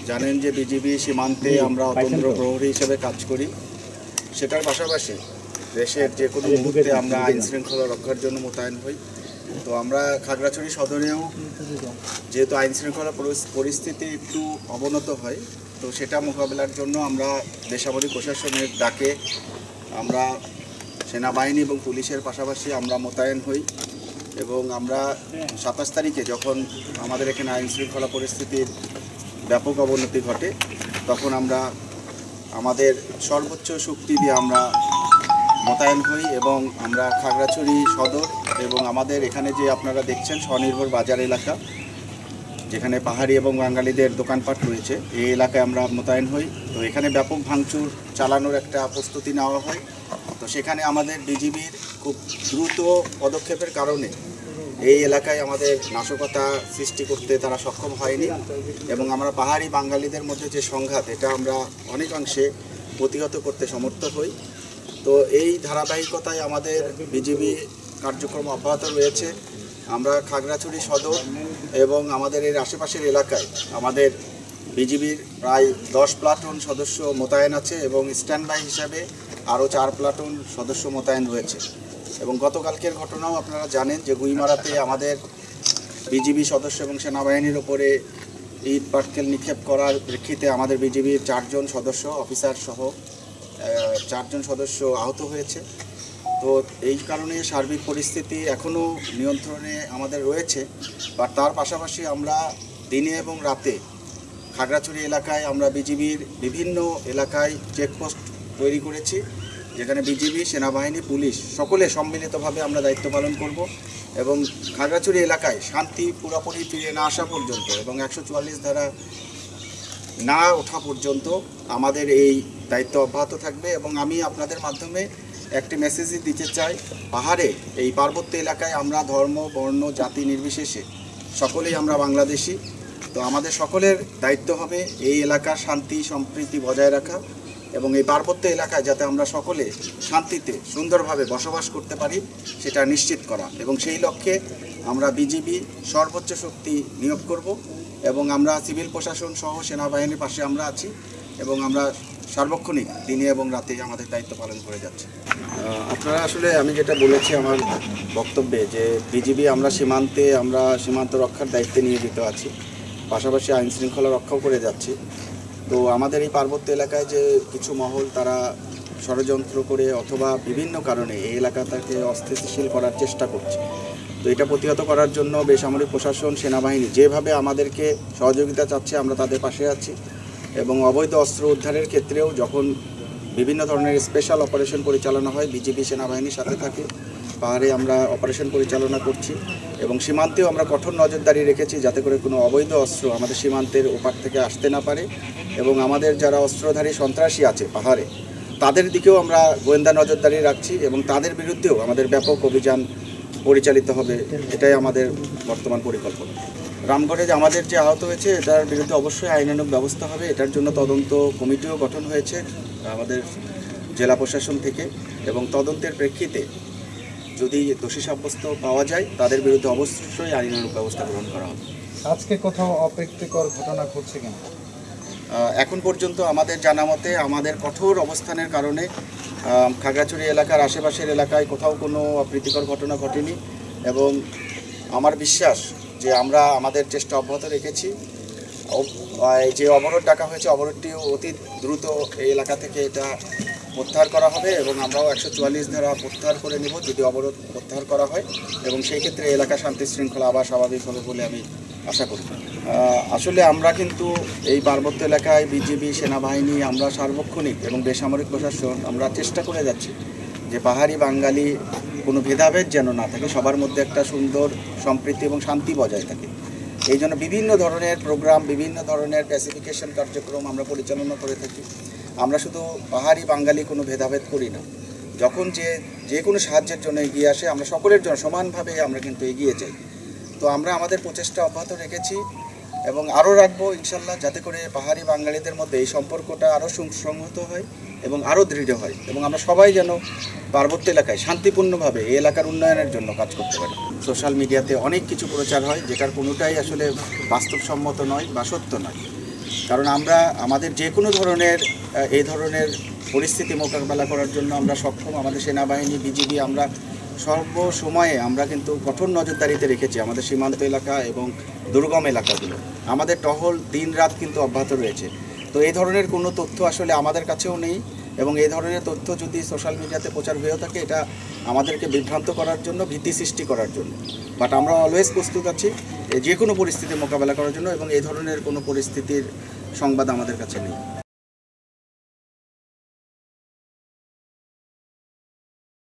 জানেন যে বিজিবি সীমান্তে আমরা অতন্ত্র প্রহরী হিসেবে কাজ করি। সেটার পাশাপাশি দেশের যে কোনো মুহূর্তে আমরা আইন শৃঙ্খলা রক্ষার জন্য মোতায়েন হই। তো আমরা খাগড়াছড়ি সদরেও যেহেতু আইন শৃঙ্খলা পরিস্থিতি একটু অবনত হয়, তো সেটা মোকাবেলার জন্য আমরা বেসামরিক প্রশাসনের ডাকে আমরা সেনাবাহিনী এবং পুলিশের পাশাপাশি আমরা মোতায়েন হই। এবং আমরা 27 তারিখে যখন আমাদের এখানে আইন শৃঙ্খলা পরিস্থিতির ব্যাপক অবনতি ঘটে, তখন আমরা আমাদের সর্বোচ্চ শক্তি দিয়ে আমরা মোতায়েন হই এবং আমরা খাগড়াছড়ি সদর এবং আমাদের এখানে যে আপনারা দেখছেন স্বনির্ভর বাজার এলাকা, যেখানে পাহাড়ি এবং বাঙালিদের দোকানপাট রয়েছে, এই এলাকায় আমরা মোতায়েন হই। তো এখানে ব্যাপক ভাঙচুর চালানোর একটা প্রস্তুতি নেওয়া হয়। তো সেখানে আমাদের বিজিবির খুব দ্রুত পদক্ষেপের কারণে এই এলাকায় আমাদের নাশকতা সৃষ্টি করতে তারা সক্ষম হয়নি এবং আমরা পাহাড়ি বাঙালিদের মধ্যে যে সংঘাত, এটা আমরা অনেকাংশে প্রতিহত করতে সমর্থ হই। তো এই ধারাবাহিকতায় আমাদের বিজিবি কার্যক্রম অব্যাহত রয়েছে। আমরা খাগড়াছড়ি সদর এবং আমাদের এর আশেপাশের এলাকায় আমাদের বিজিবির প্রায় 10 প্লাটুন সদস্য মোতায়েন আছে এবং স্ট্যান্ড বাই হিসাবে আরও 4 প্লাটুন সদস্য মোতায়েন রয়েছে। এবং গতকালকের ঘটনাও আপনারা জানেন যে গুইমারাতে আমাদের বিজিবি সদস্য এবং সেনাবাহিনীর ওপরে ইট পাটকেল নিক্ষেপ করার প্রেক্ষিতে আমাদের বিজিবির 4 জন সদস্য অফিসার সহ 4 জন সদস্য আহত হয়েছে। তো এই কারণে সার্বিক পরিস্থিতি এখনও নিয়ন্ত্রণে আমাদের রয়েছে। বা তার পাশাপাশি আমরা দিনে এবং রাতে খাগড়াছড়ি এলাকায় আমরা বিজিবির বিভিন্ন এলাকায় চেকপোস্ট তৈরি করেছি, যেখানে বিজিবি, সেনাবাহিনী, পুলিশ সকলে সম্মিলিতভাবে আমরা দায়িত্ব পালন করব এবং খাগড়াছড়ি এলাকায় শান্তি পুরোপুরি ফিরে না আসা পর্যন্ত এবং 144 ধারা না ওঠা পর্যন্ত আমাদের এই দায়িত্ব অব্যাহত থাকবে। এবং আমি আপনাদের মাধ্যমে একটি মেসেজই দিতে চাই, পাহাড়ে এই পার্বত্য এলাকায় আমরা ধর্ম, বর্ণ, জাতি নির্বিশেষে সকলেই আমরা বাংলাদেশি। তো আমাদের সকলের দায়িত্ব হবে এই এলাকার শান্তি সম্প্রীতি বজায় রাখা এবং এই পার্বত্য এলাকায় যাতে আমরা সকলে শান্তিতে সুন্দরভাবে বসবাস করতে পারি সেটা নিশ্চিত করা। এবং সেই লক্ষ্যে আমরা বিজিবি সর্বোচ্চ শক্তি নিয়োগ করব এবং আমরা সিভিল প্রশাসন সহ সেনাবাহিনীর পাশে আমরা আছি এবং আমরা সার্বক্ষণিক দিনে এবং রাতে আমাদের দায়িত্ব পালন করে যাচ্ছি। আপনারা আসলে আমি যেটা বলেছি আমার বক্তব্যে যে বিজিবি আমরা সীমান্ত রক্ষার দায়িত্বে নিয়োজিত আছি, পাশাপাশি আইন শৃঙ্খলা রক্ষাও করে যাচ্ছি। তো আমাদের এই পার্বত্য এলাকায় যে কিছু মহল তারা ষড়যন্ত্র করে অথবা বিভিন্ন কারণে এই এলাকাটাকে অস্থিতিশীল করার চেষ্টা করছে, তো এটা প্রতিহত করার জন্য বেসামরিক প্রশাসন, সেনাবাহিনী যেভাবে আমাদেরকে সহযোগিতা চাচ্ছে আমরা তাদের পাশে আছি। এবং অবৈধ অস্ত্র উদ্ধারের ক্ষেত্রেও যখন বিভিন্ন ধরনের স্পেশাল অপারেশন পরিচালনা হয়, বিজিবি সেনাবাহিনীর সাথে থাকে। পাহাড়ে আমরা অপারেশন পরিচালনা করছি এবং সীমান্তেও আমরা কঠোর নজরদারি রেখেছি যাতে করে কোনো অবৈধ অস্ত্র আমাদের সীমান্তের ওপার থেকে আসতে না পারে। এবং আমাদের যারা অস্ত্রধারী সন্ত্রাসী আছে পাহাড়ে, তাদের দিকেও আমরা গোয়েন্দা নজরদারি রাখছি এবং তাদের বিরুদ্ধেও আমাদের ব্যাপক অভিযান পরিচালিত হবে, এটাই আমাদের বর্তমান পরিকল্পনা। রামগড়ে যে আমাদের যে আহত হয়েছে এটার বিরুদ্ধে অবশ্যই আইনানুগ ব্যবস্থা হবে। এটার জন্য তদন্ত কমিটিও গঠন হয়েছে আমাদের জেলা প্রশাসন থেকে এবং তদন্তের প্রেক্ষিতে যদি দোষী সাব্যস্ত পাওয়া যায় তাদের বিরুদ্ধে অবশ্যই আইনানুগ ব্যবস্থা গ্রহণ করা হবে। আজকে কোথাও অপ্রীতিকর ঘটনা ঘটছে কেন? এখন পর্যন্ত আমাদের জানা মতে আমাদের কঠোর অবস্থানের কারণে খাগড়াছড়ি এলাকার আশেপাশের এলাকায় কোথাও কোনো অপ্রীতিকর ঘটনা ঘটেনি এবং আমার বিশ্বাস যে আমরা আমাদের চেষ্টা অব্যাহত রেখেছি। যে অবরোধ ডাকা হয়েছে অবরোধটিও অতি দ্রুত এই এলাকা থেকে এটা প্রত্যাহার করা হবে এবং আমরাও 144 ধারা প্রত্যাহার করে নেব যদি অবরোধ প্রত্যাহার করা হয় এবং সেই ক্ষেত্রে এলাকা শান্তি শৃঙ্খলা আবার স্বাভাবিক হবে বলে আমি আশা করি। আসলে আমরা কিন্তু এই পার্বত্য এলাকায় বিজিবি, সেনাবাহিনী, আমরা সার্বক্ষণিক এবং বেসামরিক প্রশাসন আমরা চেষ্টা করে যাচ্ছি যে পাহাড়ি বাঙালি কোনো ভেদাভেদ যেন না থাকে, সবার মধ্যে একটা সুন্দর সম্প্রীতি এবং শান্তি বজায় থাকে। এই জন্য বিভিন্ন ধরনের প্রোগ্রাম, বিভিন্ন ধরনের প্যাসিফিকেশন কার্যক্রম আমরা পরিচালনা করে থাকি। আমরা শুধু পাহাড়ি বাঙালি কোনো ভেদাভেদ করি না, যখন যে কোনো সাহায্যের জন্য এগিয়ে আসে আমরা সকলের জন্য সমানভাবে আমরা কিন্তু এগিয়ে যাই। তো আমরা আমাদের প্রচেষ্টা অব্যাহত রেখেছি এবং আরও রাখবো ইনশাল্লাহ, যাতে করে পাহাড়ি বাঙালিদের মধ্যে এই সম্পর্কটা আরও সুসংহত হয় এবং আরও দৃঢ় হয় এবং আমরা সবাই যেন পার্বত্য এলাকায় শান্তিপূর্ণভাবে এই এলাকার উন্নয়নের জন্য কাজ করতে পারি। সোশ্যাল মিডিয়াতে অনেক কিছু প্রচার হয় যেটার কোনোটাই আসলে বাস্তবসম্মত নয় বা সত্য নয়। কারণ আমরা আমাদের যে কোনো ধরনের এই ধরনের পরিস্থিতি মোকাবেলা করার জন্য আমরা সক্ষম। আমাদের সেনাবাহিনী, বিজিবি, আমরা সর্বসময়ে আমরা কিন্তু কঠোর নজরদারিতে রেখেছি আমাদের সীমান্ত এলাকা এবং দুর্গম এলাকাগুলো। আমাদের টহল দিন রাত কিন্তু অব্যাহত রয়েছে। তো এই ধরনের কোনো তথ্য আসলে আমাদের কাছেও নেই, এবং এই ধরনের তথ্য যদি সোশ্যাল মিডিয়াতে প্রচার হয়েও থাকে, এটা আমাদেরকে বিভ্রান্ত করার জন্য, ভীতি সৃষ্টি করার জন্য। বাট আমরা অলওয়েজ প্রস্তুত আছি যে কোনো পরিস্থিতি মোকাবেলা করার জন্য, এবং এই ধরনের কোনো পরিস্থিতির সংবাদ আমাদের কাছে নেই।